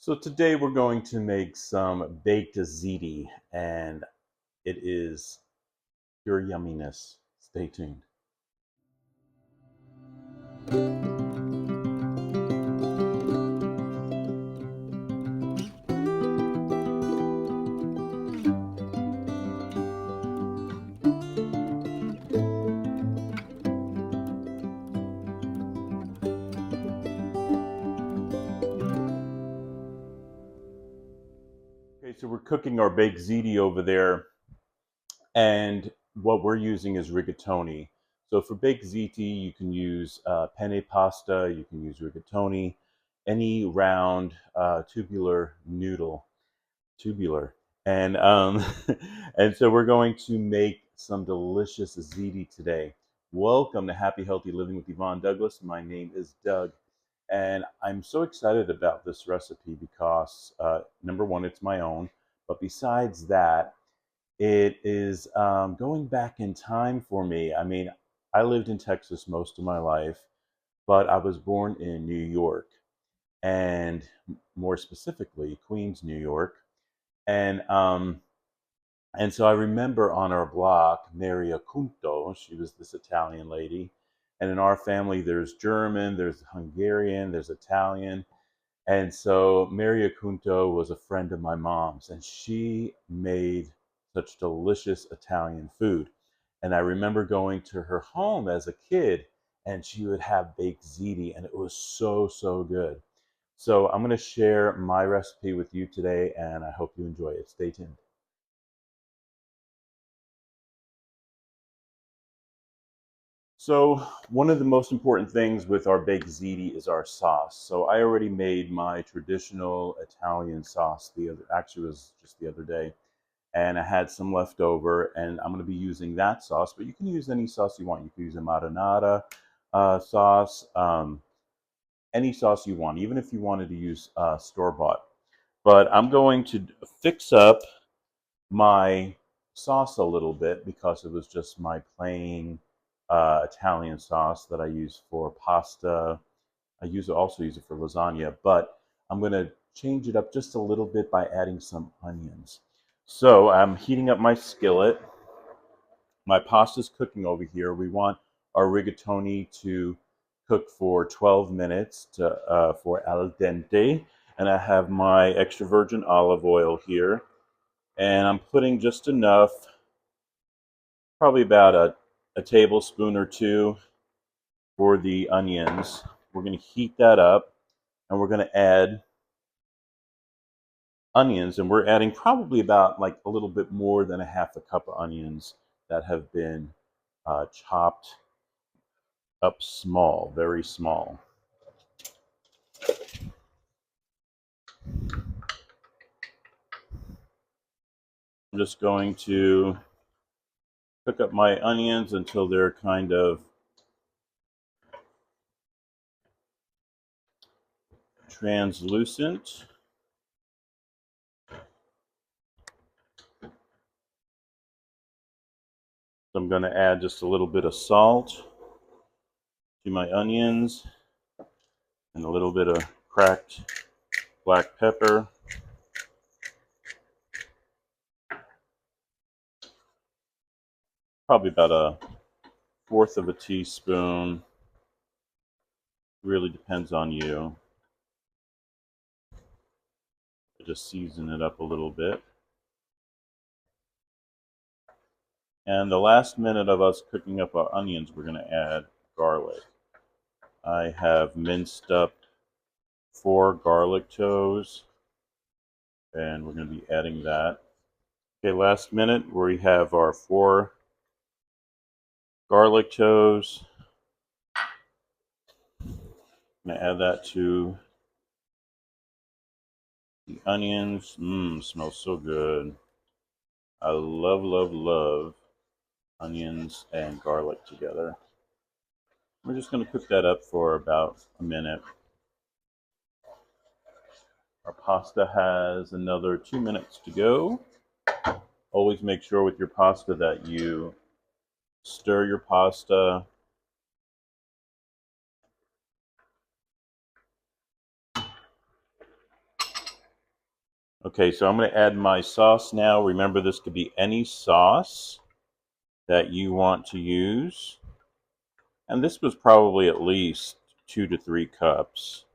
So today we're going to make some baked ziti, and it is pure yumminess. Stay tuned. Okay, so we're cooking our baked ziti over there, and what we're using is rigatoni. So for baked ziti, you can use penne pasta, you can use rigatoni, any round tubular noodle, tubular, and and so we're going to make some delicious ziti today. Welcome to Happy Healthy Living with Yvonne Douglas. My name is Doug, and I'm so excited about this recipe because number one, it's my own, but besides that, it is going back in time for me. I mean, I lived in Texas most of my life, but I was born in New York, and more specifically, Queens, New York. And and so I remember on our block, Mary Acunto, she was this Italian lady. And in our family, there's German, there's Hungarian, there's Italian. And so Mary Acunto was a friend of my mom's, and she made such delicious Italian food. And I remember going to her home as a kid, and she would have baked ziti, and it was so, so good. So I'm going to share my recipe with you today, and I hope you enjoy it. Stay tuned. So one of the most important things with our baked ziti is our sauce. So I already made my traditional Italian sauce actually it was just the other day, and I had some left over, and I'm going to be using that sauce. But you can use any sauce you want. You can use a marinara sauce, any sauce you want, even if you wanted to use store bought. But I'm going to fix up my sauce a little bit because it was just my plain Italian sauce that I use for pasta. Also use it for lasagna, but I'm going to change it up just a little bit by adding some onions. So I'm heating up my skillet. My pasta's cooking over here. We want our rigatoni to cook for 12 minutes for al dente. And I have my extra virgin olive oil here. And I'm putting just enough, probably about a tablespoon or two for the onions. We're going to heat that up, and we're going to add onions, and we're adding probably about like a little bit more than a half a cup of onions that have been chopped up small, very small. I'm just going to cook up my onions until they're kind of translucent. So I'm going to add just a little bit of salt to my onions and a little bit of cracked black pepper. Probably about a fourth of a teaspoon. Really depends on you. Just season it up a little bit. And the last minute of us cooking up our onions, we're going to add garlic. I have minced up 4 garlic toes, and we're going to be adding that. Okay, last minute, we have our 4 garlic toes. I'm going to add that to the onions. Smells so good. I love, love, love onions and garlic together. We're just going to cook that up for about a minute. Our pasta has another 2 minutes to go. Always make sure with your pasta that you stir your pasta. Okay, so I'm going to add my sauce now. Remember, this could be any sauce that you want to use. And this was probably at least 2 to 3 cups.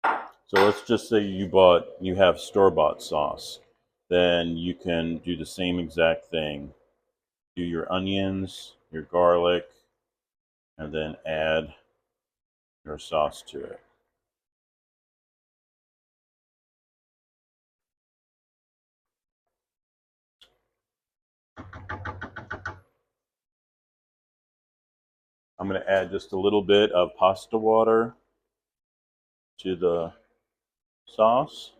So let's just say you have store-bought sauce. Then you can do the same exact thing. Do your onions, your garlic, and then add your sauce to it. I'm going to add just a little bit of pasta water to the sauce.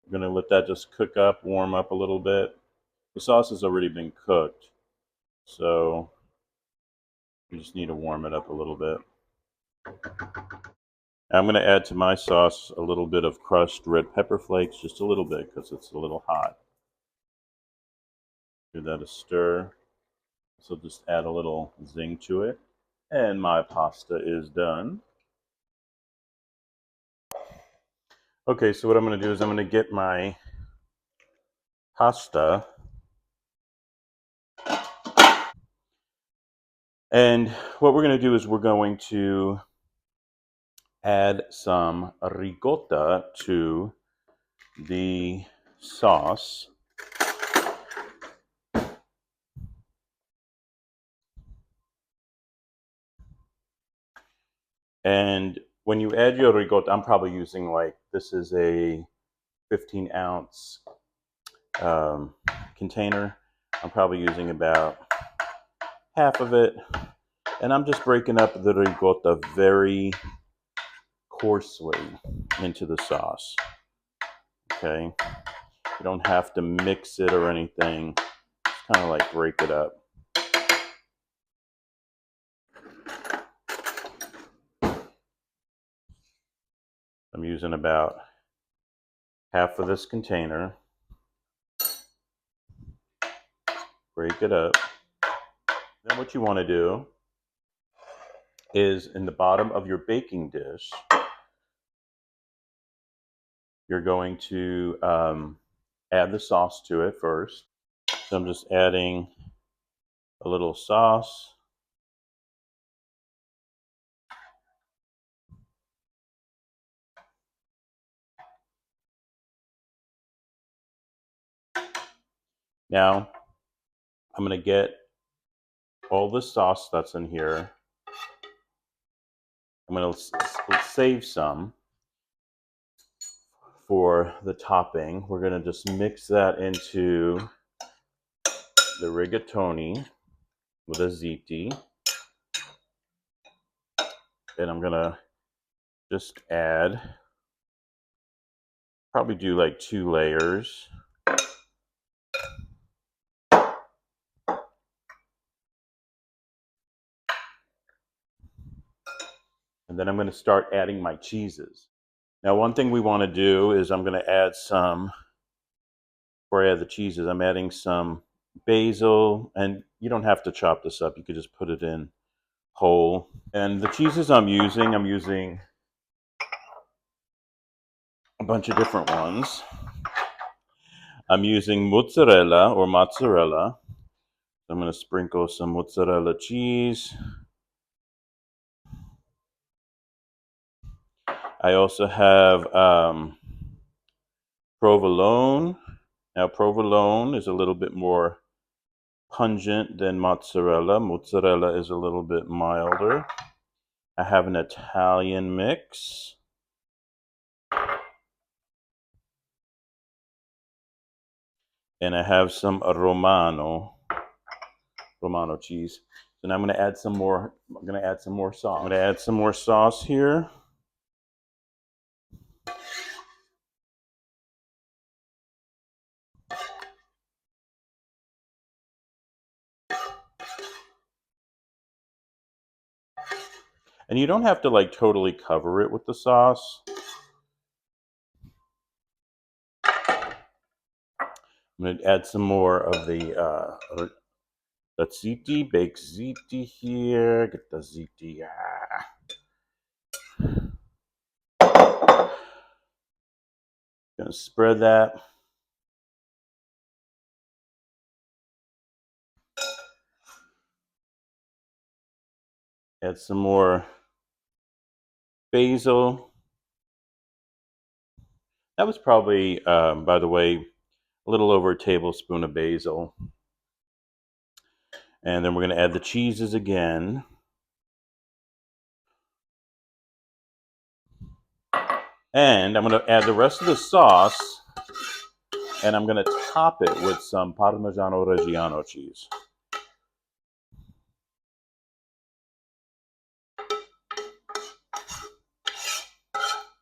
I'm going to let that just cook up, warm up a little bit. The sauce has already been cooked, so you just need to warm it up a little bit. I'm going to add to my sauce a little bit of crushed red pepper flakes, just a little bit because it's a little hot. Give that a stir. So just add a little zing to it. And my pasta is done. Okay, so what I'm going to do is I'm going to get my pasta. And what we're going to do is we're going to add some ricotta to the sauce. And when you add your ricotta, I'm probably using this is a 15-ounce container. I'm probably using about half of it. And I'm just breaking up the ricotta very coarsely into the sauce. Okay? You don't have to mix it or anything. Just kind of like break it up. I'm using about half of this container. Break it up. Then what you want to do is in the bottom of your baking dish, you're going to add the sauce to it first. So I'm just adding a little sauce. Now I'm going to get all the sauce that's in here. I'm going to save some for the topping. We're going to just mix that into the rigatoni with a ziti. And I'm going to just add, probably do like 2 layers. And then I'm going to start adding my cheeses. Now, one thing we want to do is I'm going to add some, before I add the cheeses, I'm adding some basil. And you don't have to chop this up. You could just put it in whole. And the cheeses I'm using a bunch of different ones. I'm using mozzarella or mozzarella. I'm going to sprinkle some mozzarella cheese. I also have provolone. Now, provolone is a little bit more pungent than mozzarella. Mozzarella is a little bit milder. I have an Italian mix. And I have some Romano cheese. So now I'm going to add some more. I'm going to add some more sauce. I'm going to add some more sauce here. And you don't have to like totally cover it with the sauce. I'm going to add some more of the Ziti, baked Ziti here. Get the Ziti. Gonna spread that. Add some more basil. That was probably, by the way, a little over a tablespoon of basil. And then we're going to add the cheeses again. And I'm going to add the rest of the sauce, and I'm going to top it with some Parmigiano Reggiano cheese.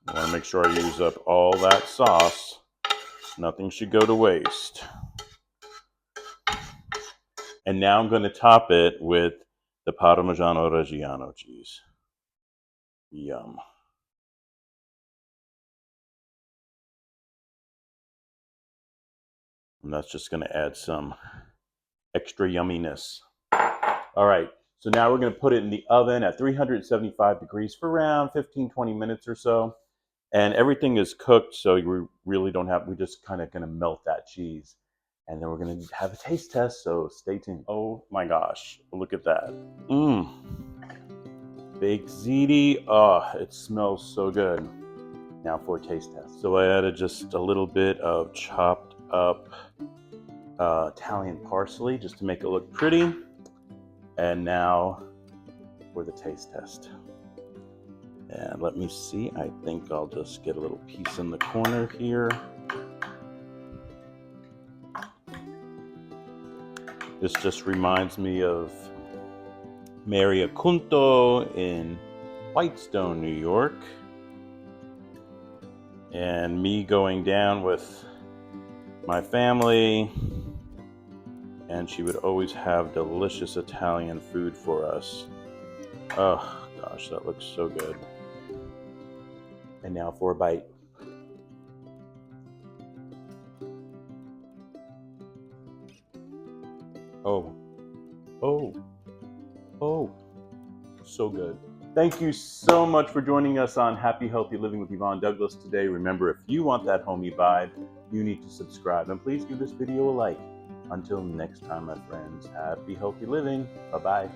I want to make sure I use up all that sauce. Nothing should go to waste. And now I'm going to top it with the Parmigiano Reggiano cheese. Yum. And that's just going to add some extra yumminess. All right, so now we're going to put it in the oven at 375 degrees for around 15-20 minutes or so. And everything is cooked, so we really don't have, we're just kind of going to melt that cheese. And then we're going to have a taste test, so stay tuned. Oh my gosh, look at that. Baked ziti. Oh, it smells so good. Now for a taste test. So I added just a little bit of chopped up Italian parsley just to make it look pretty. And now for the taste test. And let me see, I think I'll just get a little piece in the corner here. This just reminds me of Mary Acunto in Whitestone, New York. And me going down with my family, and she would always have delicious Italian food for us. Oh gosh, that looks so good. And now for a bite. Oh, so good. Thank you so much for joining us on Happy Healthy Living with Yvonne Douglas today. Remember, if you want that homey vibe, you need to subscribe. And please give this video a like. Until next time, my friends, happy healthy living. Bye-bye.